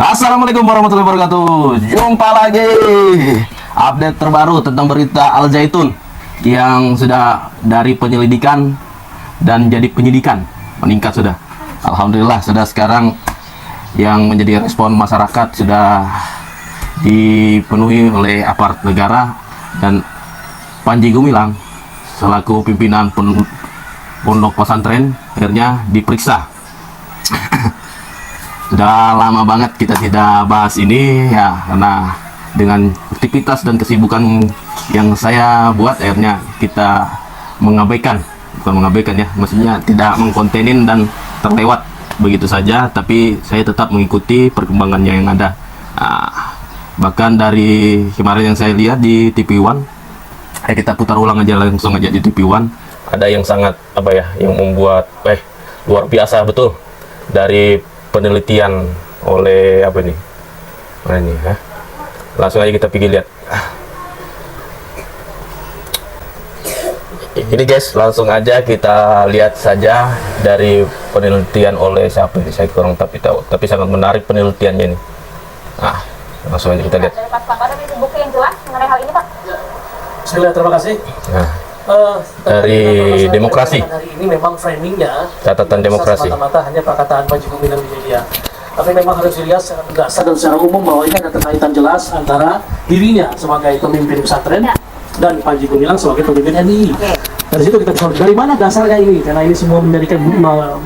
Assalamualaikum warahmatullahi wabarakatuh. Jumpa lagi update terbaru tentang berita Al Zaitun yang sudah dari penyelidikan dan jadi penyidikan, meningkat sudah. Alhamdulillah sudah sekarang yang menjadi respon masyarakat sudah dipenuhi oleh aparat negara, dan Panji Gumilang selaku pimpinan pondok pesantren akhirnya diperiksa. Sudah lama banget kita tidak bahas ini ya, karena dengan aktivitas dan kesibukan yang saya buat akhirnya kita mengabaikan, bukan mengabaikan ya, maksudnya tidak mengkontenin dan terlewat begitu saja, tapi saya tetap mengikuti perkembangannya yang ada. Bahkan dari kemarin yang saya lihat di TV One, kita putar ulang aja, langsung aja di TV One, ada yang sangat yang membuat luar biasa betul dari penelitian oleh langsung aja kita pergi lihat. Ini guys, langsung aja kita lihat saja dari penelitian oleh siapa ini, saya kurang tapi tahu, tapi sangat menarik penelitiannya ini. Langsung aja kita lihat. Ada bukti yang jelas mengenai hal ini, Pak? Bismillah, terima kasih. Dari Demokrasi. Hari ini memang framingnya Catatan Demokrasi. Mata-mata hanya perkataan Panji Gumilang di media. Tapi memang harus dilihat secara dasar dan secara umum bahwa ini ada keterkaitan jelas antara dirinya sebagai pemimpin pesantren dan Panji Gumilang sebagai pemimpin NII. Dari situ kita bisa dari mana dasarnya ini, karena ini semua menjadikan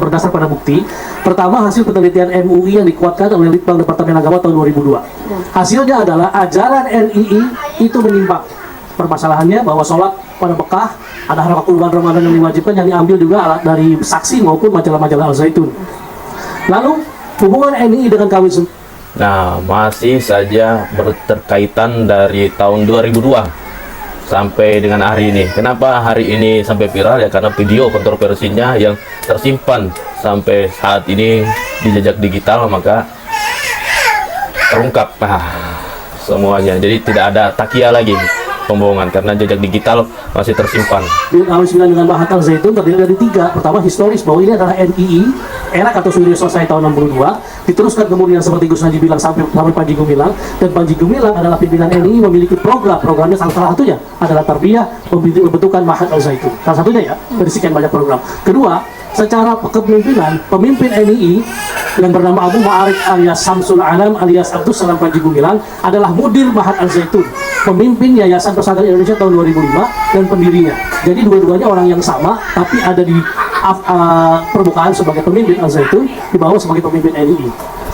berdasar pada bukti. Pertama, hasil penelitian MUI yang dikuatkan oleh Litbang Departemen Agama tahun 2002. Hasilnya adalah ajaran NII itu menyimpang. Permasalahannya bahwa sholat pada Mekah ada waktu bulan Ramadan yang diwajibkan, yang diambil juga alat dari saksi maupun majalah-majalah Al Zaitun. Lalu hubungan NII dengan kawin. Masih saja berterkaitan dari tahun 2002 sampai dengan hari ini. Kenapa hari ini sampai viral ya? Karena video kontroversinya yang tersimpan sampai saat ini di jejak digital, maka terungkap semuanya. Jadi tidak ada takia lagi pembohongan, karena jejak digital masih tersimpan. Kalau dengan Mahat Al Zaitun terdiri dari 3. Pertama, historis bahwa ini adalah NII era atau sudah selesai tahun 62, diteruskan kemudian seperti Gus Najib bilang sampai Panji Gumilang, dan Panji Gumilang adalah pimpinan NII, memiliki programnya salah satunya adalah tarbiyah, pembentukan Mahat Al Zaitun, salah satunya ya, dari sekian banyak program. Kedua, secara kepemimpinan, pemimpin NII yang bernama Abu Ma'arif alias Samsul Alam alias Abdus Salam Panji Gumilang adalah mudir Mahat Al Zaitun, pemimpin Yayasan Pesantren Indonesia tahun 2005 dan pendirinya. Jadi dua-duanya orang yang sama, tapi ada di permukaan sebagai pemimpin Al Zaitun, di bawah sebagai pemimpin NII.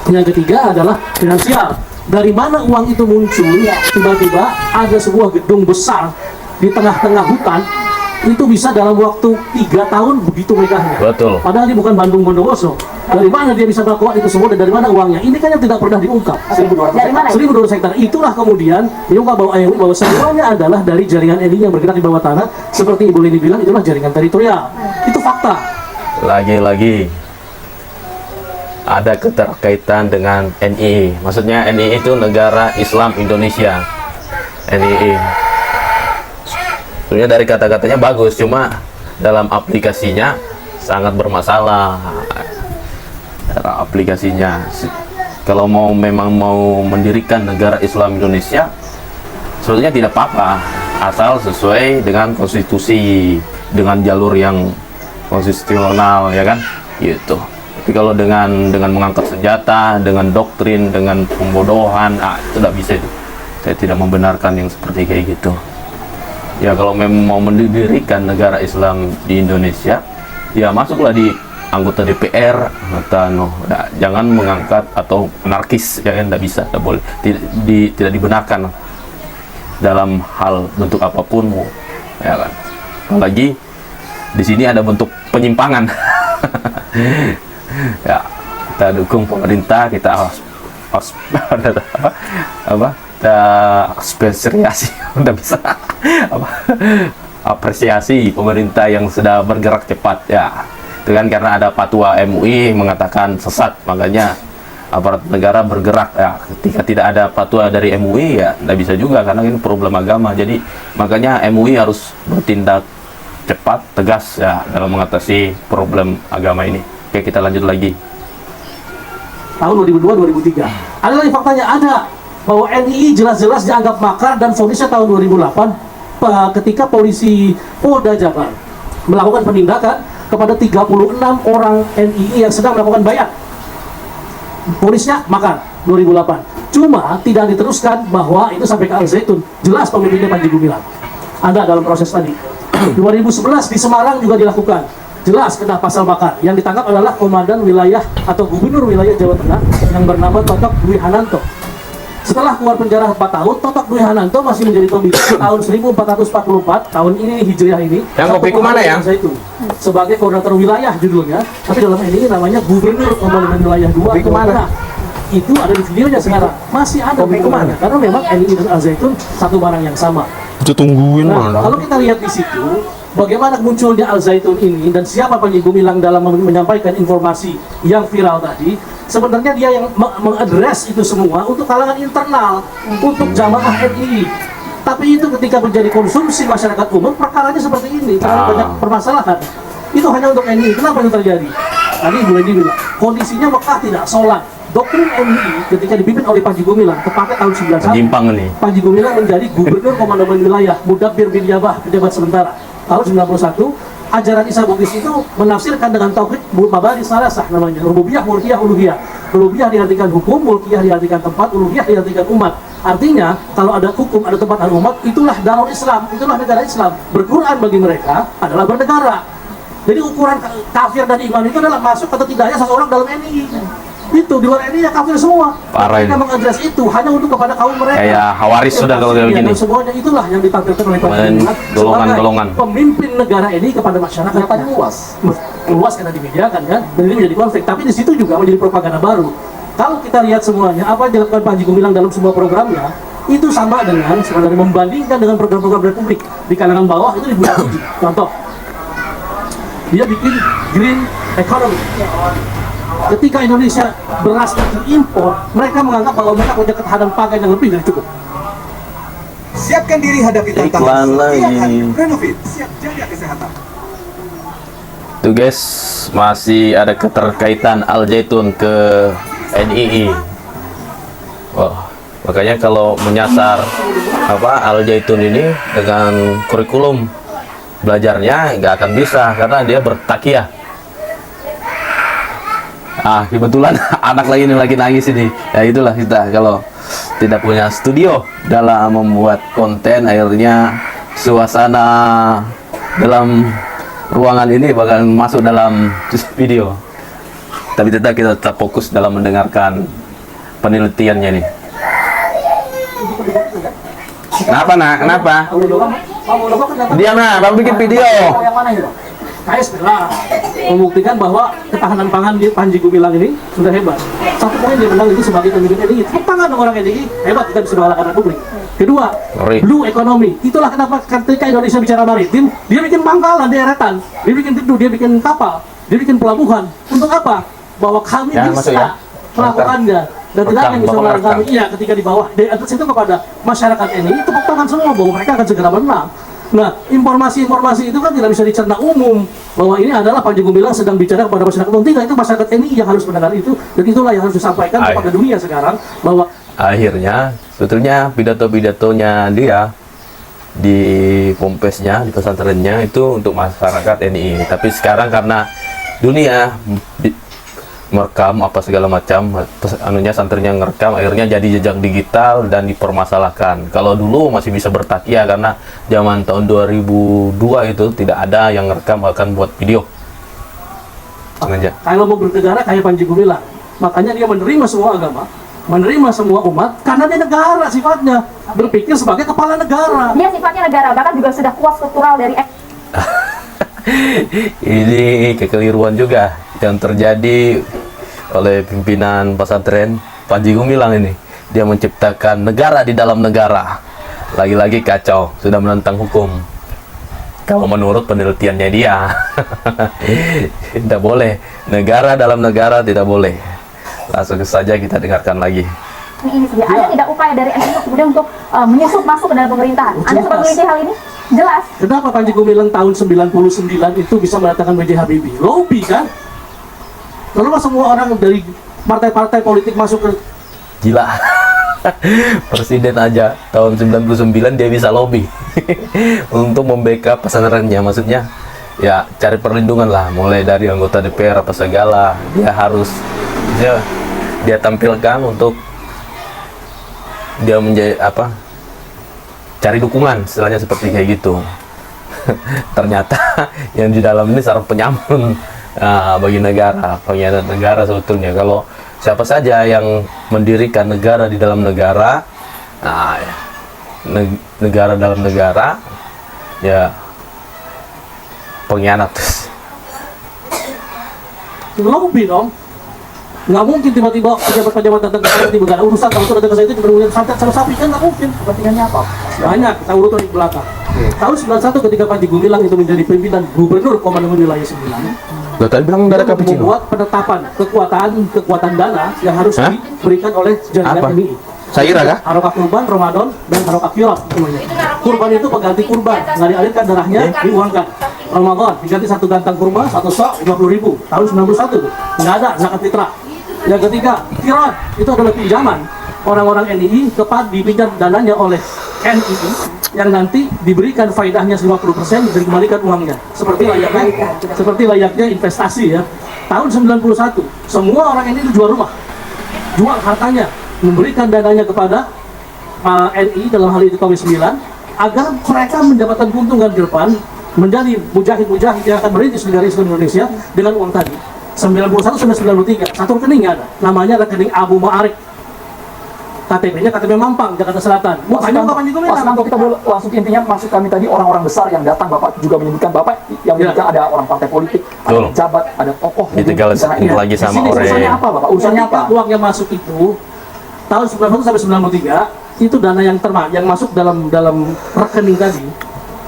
Yang ketiga adalah finansial. Dari mana uang itu muncul? Tiba-tiba ada sebuah gedung besar di tengah-tengah hutan, itu bisa dalam waktu 3 tahun begitu megahnya. Betul. Padahal ini bukan Bandung Bondowoso. Dari mana dia bisa melakukan itu semua dan dari mana uangnya? Ini kan yang tidak pernah diungkap. 1.200 hektar. Itulah kemudian diungkap bahwa semuanya adalah dari jaringan NII yang bergerak di bawah tanah. Seperti Ibu Leni bilang, itulah jaringan teritorial. Itu fakta. Lagi-lagi ada keterkaitan dengan NII. Maksudnya NII itu Negara Islam Indonesia. NII. Sebenarnya dari kata-katanya bagus, cuma dalam aplikasinya sangat bermasalah. Dalam aplikasinya, kalau memang mau mendirikan Negara Islam Indonesia, sebetulnya tidak apa-apa, asal sesuai dengan konstitusi, dengan jalur yang konstitusional, ya kan, gitu. Tapi kalau dengan mengangkat senjata, dengan doktrin, dengan pembodohan, itu tidak bisa itu. Saya tidak membenarkan yang seperti kayak gitu. Ya kalau memang mau mendirikan negara Islam di Indonesia, ya masuklah di anggota DPR atau jangan mengangkat atau anarkis, ya kan, tidak bisa, tidak boleh, tidak dibenarkan dalam hal bentuk apapun, ya kan. Apalagi di sini ada bentuk penyimpangan. Ya, kita dukung pemerintah, kita spesiasi udah bisa apresiasi pemerintah yang sudah bergerak cepat ya, itu kan karena ada fatwa MUI mengatakan sesat, makanya aparat negara bergerak ya. Ketika tidak ada fatwa dari MUI ya tidak bisa juga, karena ini problem agama. Jadi makanya MUI harus bertindak cepat, tegas ya dalam mengatasi problem agama ini. Oke, kita lanjut lagi. tahun 2002-2003. Ada lagi faktanya, ada bahwa NII jelas-jelas dianggap makar dan vonisnya tahun 2008 ketika polisi Polda Jabar melakukan penindakan kepada 36 orang NII yang sedang melakukan bayat. Vonisnya makar 2008. Cuma tidak diteruskan bahwa itu sampai ke Al Zaitun. Jelas pemimpinnya Panji Gumilang ada dalam proses tadi. 2011 di Semarang juga dilakukan. Jelas kena pasal makar. Yang ditangkap adalah komandan wilayah atau gubernur wilayah Jawa Tengah yang bernama Totok Dwi Hananto. Setelah keluar penjara 4 tahun, Totok Dwi Hananto masih menjadi pemimpin tahun 1444, tahun ini Hijriah ini. Yang kopiku mana ya? Sebagai koordinator wilayah judulnya, tapi dalam ini namanya Gubernur Komandan Wilayah 2. Kopiku mana? Itu ada di videonya sekarang. Masih ada di mana? Karena memang NII dan Al Zaitun satu barang yang sama. Itu tungguin Nah, kalau kita lihat di situ, bagaimana munculnya Al Zaitun ini dan siapa Panji Gumilang dalam menyampaikan informasi yang viral tadi, sebenarnya dia yang mengadres itu semua untuk kalangan internal, untuk jamaah NII. Tapi itu ketika menjadi konsumsi masyarakat umum, perkaranya seperti ini, terlalu banyak permasalahan. Itu hanya untuk NII. Kenapa itu terjadi? Tadi boleh dibilang, kondisinya Mekah tidak sholat. Doktrin NII ketika dipimpin oleh Panji Gumilang kepake tahun 91. Nyimpang nih. Panji Gumilang menjadi Gubernur Komandan Wilayah Mudabbir bin Jabah, pejabat sementara. Tahun 91, ajaran Isa Bugis itu menafsirkan dengan tauhid mabadi salasah namanya, rububiyah, mulkiyah, uluhiyah. Rububiyah diartikan hukum, mulkiyah diartikan tempat, uluhiyah diartikan umat. Artinya, kalau ada hukum, ada tempat, ada umat, itulah darul Islam, itulah negara Islam. Berquran bagi mereka adalah bernegara. Jadi ukuran kafir dan iman itu adalah masuk atau tidaknya seseorang dalam NII. Itu di luar NII ya kafir semua. Parah Mereka ini. mengadres itu hanya untuk kepada kaum mereka. Kayak Hawaris sudah kalau kayak begini. Dan semuanya itulah yang ditampilkan oleh Panji Gumilang Golongan-golongan. sebagai pemimpin negara ini kepada masyarakat yang luas. Luas karena dimediakan kan, dan ini menjadi konflik. Tapi di situ juga menjadi propaganda baru. Kalau kita lihat semuanya, apa yang dilakukan Panji Gumilang dalam semua programnya, itu sama dengan sebenarnya membandingkan dengan program-program Republik di kalangan bawah itu dibuat uji. Contoh, dia bikin green economy. Ketika Indonesia beras impor, mereka menganggap bahwa mereka punya ketahanan pangan yang lebih dari cukup. Siapkan diri hadapi Iklan tantangan setiap lagi. hari. Renovit, siap jaga kesehatan. Tuh guys, masih ada keterkaitan Al Zaitun ke NII. Wah, makanya kalau menyasar Al Zaitun ini dengan kurikulum belajarnya nggak akan bisa karena dia bertakiyah. Kebetulan anak lagi ini lagi nangis ini. Ya itulah kita kalau tidak punya studio dalam membuat konten, akhirnya suasana dalam ruangan ini bakal masuk dalam video. Tapi kita tetap fokus dalam mendengarkan penelitiannya nih. Kenapa nak? Kenapa? Diam nak, bang bikin video. Yang mana itu? KSP lah membuktikan bahwa ketahanan pangan di Panji Gumilang ini sudah hebat. Satu poin dia menang itu sebagai pemimpin NII. Tepuk tangan orang NII, hebat kita bisa mengalahkan Republik. Kedua, blue economy. Itulah kenapa ketika Indonesia bicara maritim, dia bikin pangkalan di eretan, dia bikin tidur, dia bikin kapal, dia bikin pelabuhan. Untuk apa? Bahwa kami bisa melakukannya. Dan tidak ada yang bisa melarang kami. Iya, ketika di bawah, di atas itu kepada masyarakat NII, tepuk tangan semua bahwa mereka akan segera menang. Nah, informasi-informasi itu kan tidak bisa dicerna umum bahwa ini adalah Panji Gumilang sedang bicara kepada masyarakat umum. Tidak, itu masyarakat NII yang harus mendengar itu, dan itulah yang harus disampaikan kepada dunia sekarang bahwa akhirnya sebetulnya pidato-pidatonya dia di pompesnya, di pesantrennya itu untuk masyarakat NII. Tapi sekarang karena dunia merekam apa segala macam, santrinya ngerekam, akhirnya jadi jejak digital dan dipermasalahkan. Kalau dulu masih bisa bertakia karena zaman tahun 2002 itu tidak ada yang ngerekam akan buat video. Sengaja. Kalau mau bernegara kayak Panji Gumilang, makanya dia menerima semua agama, menerima semua umat karena dia negara sifatnya, berpikir sebagai kepala negara. Dia sifatnya negara, bahkan juga sudah kuat struktural dari Ini kekeliruan juga yang terjadi oleh pimpinan pesantren Panji Gumilang ini. Dia menciptakan negara di dalam negara. Lagi-lagi kacau, sudah menentang hukum. Kalau menurut penelitiannya dia, tidak boleh. Negara dalam negara tidak boleh. Langsung saja kita dengarkan lagi. ini saja. Ada tidak upaya dari NU kemudian untuk menyusup masuk ke dalam pemerintahan? Anda sempat meneliti hal ini? Jelas. Kenapa Panji Gumilang tahun 99 itu bisa mendatangkan B.J. Habibie? Lobby kan? Kalau semua orang dari partai-partai politik masuk ke Gila. Presiden aja tahun 99 dia bisa lobby untuk membackup pesantrennya, maksudnya ya cari perlindungan lah, mulai dari anggota DPR apa segala dia harus dia tampilkan untuk dia menjadi apa, cari dukungan istilahnya seperti kayak gitu. Ternyata yang di dalam ini saraf penyamun bagi negara, pengkhianat negara sebetulnya. Kalau siapa saja yang mendirikan negara di dalam negara, negara dalam negara, ya pengkhianat. lobby dong. Nggak mungkin tiba-tiba pejabat-pejabat datang ke sana tiba-tiba nggak ada urusan, kalau sudah datang ke sana itu kemudian santet sama sapi, kan nggak mungkin. Kepentingannya apa? Banyak, kita urut di belakang. Tahun 91 ketika Panji Gumilang itu menjadi pimpinan gubernur Komando Wilayah 9, Lo tadi bilang nggak ada cappuccino. membuat penetapan kekuatan dana yang harus Hah? diberikan oleh jaringan Apa? MII. Saira kah? Harokah kurban, Ramadan, dan harokah kirat semuanya. Kurban itu pengganti kurban, nggak dialirkan darahnya, diuangkan. Ramadan diganti satu gantang kurma, satu sok 50.000. Tahun 91 tuh, nggak ada zakat fitrah. Yang ketiga, kirat itu adalah pinjaman orang-orang NII dipinjam dananya oleh NII yang nanti diberikan faedahnya 50% dan dikembalikan uangnya. Seperti layaknya investasi ya. Tahun 91, semua orang NII itu jual rumah, jual hartanya, memberikan dananya kepada NII dalam hal itu KW9 agar mereka mendapatkan keuntungan ke depan menjadi mujahid-mujahid yang akan merintis negara Islam Indonesia dengan uang tadi. 91 sampai 93, satu rekeningnya ada, namanya rekening Abu Ma'arif. KTP-nya KTP Mampang, Jakarta Selatan. Makanya Bapak Panji Gumilang. Mas Nanto, kita boleh langsung ke intinya, maksud kami tadi orang-orang besar yang datang, Bapak juga menyebutkan Bapak yang menyebutkan ada orang partai politik, ada Betul. pejabat, ada tokoh. Di Tegal sana ini. lagi Di sama sini orang. urusannya apa, Bapak? Urusannya apa? Ketika uang yang masuk itu tahun 91 sampai 93 itu dana yang masuk dalam rekening tadi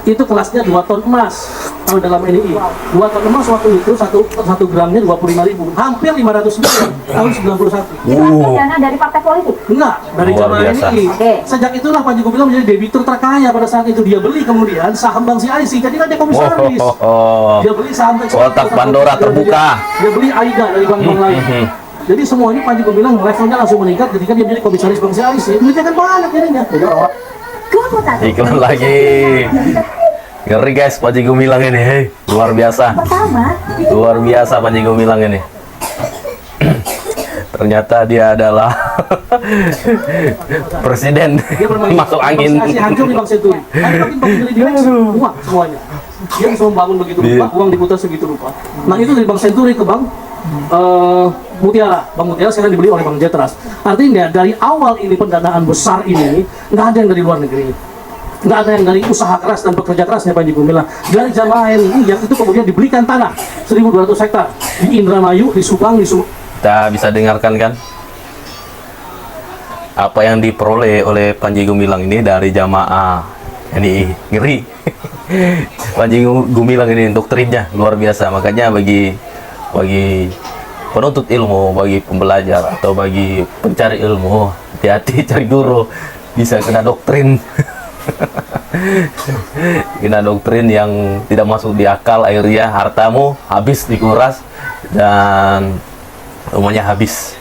itu kelasnya 2 ton emas kalau dalam NII. 2 ton emas waktu itu satu gramnya 25.000, hampir 500 miliar tahun 91. Itu artinya dana dari partai politik. Enggak, dari Luar jamaah biasa. NII. Oke. Sejak itulah Panji Gumilang menjadi debitur terkaya pada saat itu. Dia beli kemudian saham Bank CIC, jadi kan dia komisaris. Dia beli saham Kotak Pandora terbuka. Dia beli AIDA dari bank-bank lain. Jadi semuanya Panji Gumilang levelnya langsung meningkat ketika dia menjadi komisaris Bank CIC. Duitnya kan banyak jadinya. Jadi orang kemudian Iklan lagi. Ngeri guys, Panji Gumilang ini. Hei, luar biasa. pertama Luar biasa Panji Gumilang ini. Ternyata dia adalah presiden Dia bermain masuk angin. Bank CIC hancur di Bank Senturi. Kan makin bank jadi uang semuanya. Dia bisa membangun begitu rupa, uang diputar segitu rupa. Nah itu dari Bank Senturi ke Bank Mutiara. Bank Mutiara sekarang dibeli oleh Bank Jetras. Artinya dari awal ini pendanaan besar ini nggak ada yang dari luar negeri, nggak ada yang dari usaha keras dan pekerja kerasnya Panji Gumilang, dari jamaah NII yang itu kemudian dibelikan tanah 1.200 hektar di Indramayu, di Subang, Kita bisa dengarkan kan apa yang diperoleh oleh Panji Gumilang ini dari jamaah NII. Ngeri. Panji Gumilang ini doktrinnya luar biasa. Makanya bagi penuntut ilmu, bagi pembelajar atau bagi pencari ilmu, hati-hati cari guru, bisa kena doktrin. Kena doktrin yang tidak masuk di akal, akhirnya hartamu habis dikuras dan rumahnya habis.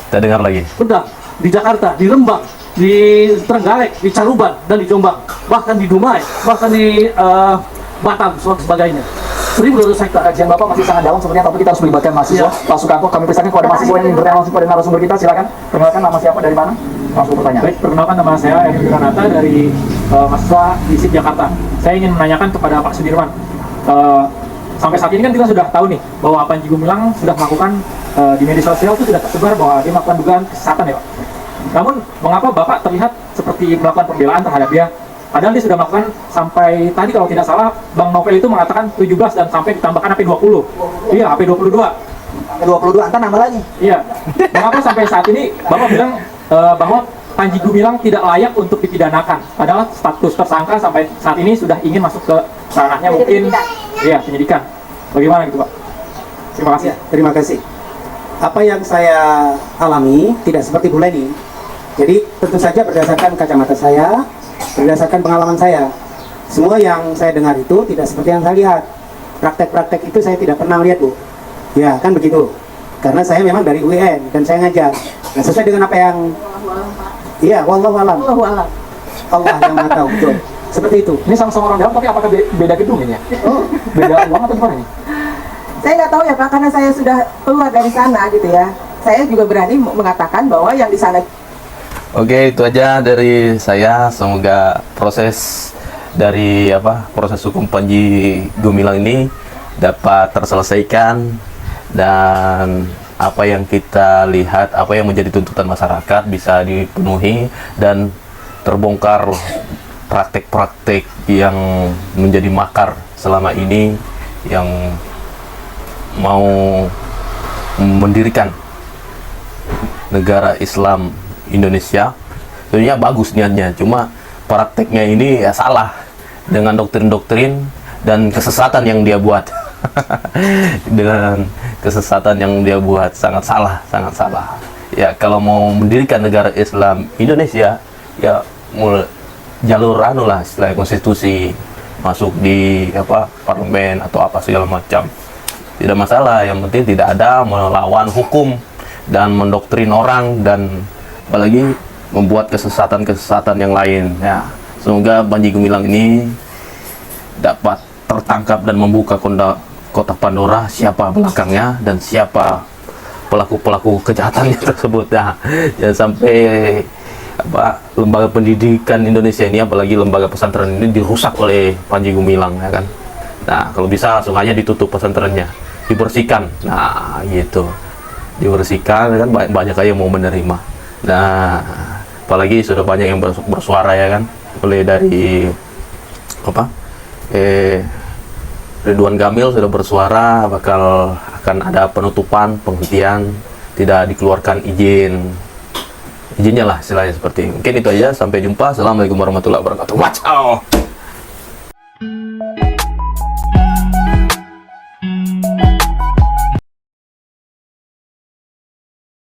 Kita dengar lagi. Pedang, di Jakarta, di Rembang, di Trenggalek, di Caruban, dan di Jombang, bahkan di Dumai, bahkan di Batam, sebagainya. 1.200 hektar. kajian Bapak masih sangat dalam sebenarnya, tapi kita harus melibatkan mahasiswa. Pak Sukanto, kami persilakan kepada mahasiswa yang ingin bertanya langsung pada narasumber kita. Silakan. Perkenalkan nama siapa, dari mana? Langsung bertanya. Baik, perkenalkan nama saya Edi Kanata dari mahasiswa ISIP Jakarta. Saya ingin menanyakan kepada Pak Sudirman. Sampai saat ini kan kita sudah tahu nih bahwa Panji Gumilang sudah melakukan di media sosial itu sudah tersebar bahwa dia melakukan dugaan kesesatan ya Pak. Namun mengapa Bapak terlihat seperti melakukan pembelaan terhadap dia? Padahal dia sudah melakukan sampai tadi kalau tidak salah Bang Novel itu mengatakan 17 dan sampai ditambahkan sampai 20. Iya, sampai 22. 22 antar nama lagi. Iya. Mengapa sampai saat ini Bapak bilang bahwa Panji Gumilang tidak layak untuk dipidanakan? Padahal status tersangka sampai saat ini sudah ingin masuk ke ranahnya mungkin iya penyidikan. Bagaimana gitu Pak? Terima kasih. Ya, terima kasih. Apa yang saya alami tidak seperti Bu Leni. Jadi tentu saja berdasarkan kacamata saya, berdasarkan pengalaman saya. Semua yang saya dengar itu tidak seperti yang saya lihat. Praktek-praktek itu saya tidak pernah lihat, Bu. Ya, kan begitu. karena saya memang dari UIN dan saya ngajar. Nah, sesuai dengan apa yang wallahu alam. Allah yang Maha tahu, betul. Seperti itu. Ini sama-sama orang dalam, tapi apakah beda gedung ini ya? Beda uang atau gimana ini? Saya nggak tahu ya Pak, karena saya sudah keluar dari sana gitu ya. Saya juga berani mengatakan bahwa yang di sana. Oke, itu aja dari saya. Semoga proses dari proses hukum Panji Gumilang ini dapat terselesaikan, dan apa yang kita lihat, apa yang menjadi tuntutan masyarakat bisa dipenuhi, dan terbongkar praktek-praktek yang menjadi makar selama ini yang mau mendirikan negara Islam Indonesia. Sebenarnya bagus niatnya, cuma prakteknya ini ya salah dengan doktrin-doktrin dan kesesatan yang dia buat. Dengan kesesatan yang dia buat sangat salah. Ya, kalau mau mendirikan negara Islam Indonesia, ya mulai jalur istilah konstitusi, masuk di parlemen atau apa segala macam. Tidak masalah, yang penting tidak ada melawan hukum dan mendoktrin orang, dan apalagi membuat kesesatan-kesesatan yang lain. Ya, semoga Panji Gumilang ini dapat tertangkap dan membuka kotak Pandora, siapa belakangnya dan siapa pelaku-pelaku kejahatannya tersebut. Nah, jangan sampai lembaga pendidikan Indonesia ini, apalagi lembaga pesantren ini dirusak oleh Panji Gumilang, ya kan. Nah, kalau bisa langsung aja ditutup pesantrennya, dibersihkan. Nah, gitu. Dibersihkan, kan banyak aja yang mau menerima. Nah, apalagi sudah banyak yang bersuara, ya kan. Mulai dari Ridwan Kamil sudah bersuara akan ada penutupan, penghentian, tidak dikeluarkan izinnya lah, istilahnya seperti ini. Mungkin itu aja, sampai jumpa. Assalamualaikum warahmatullahi wabarakatuh. Wacau.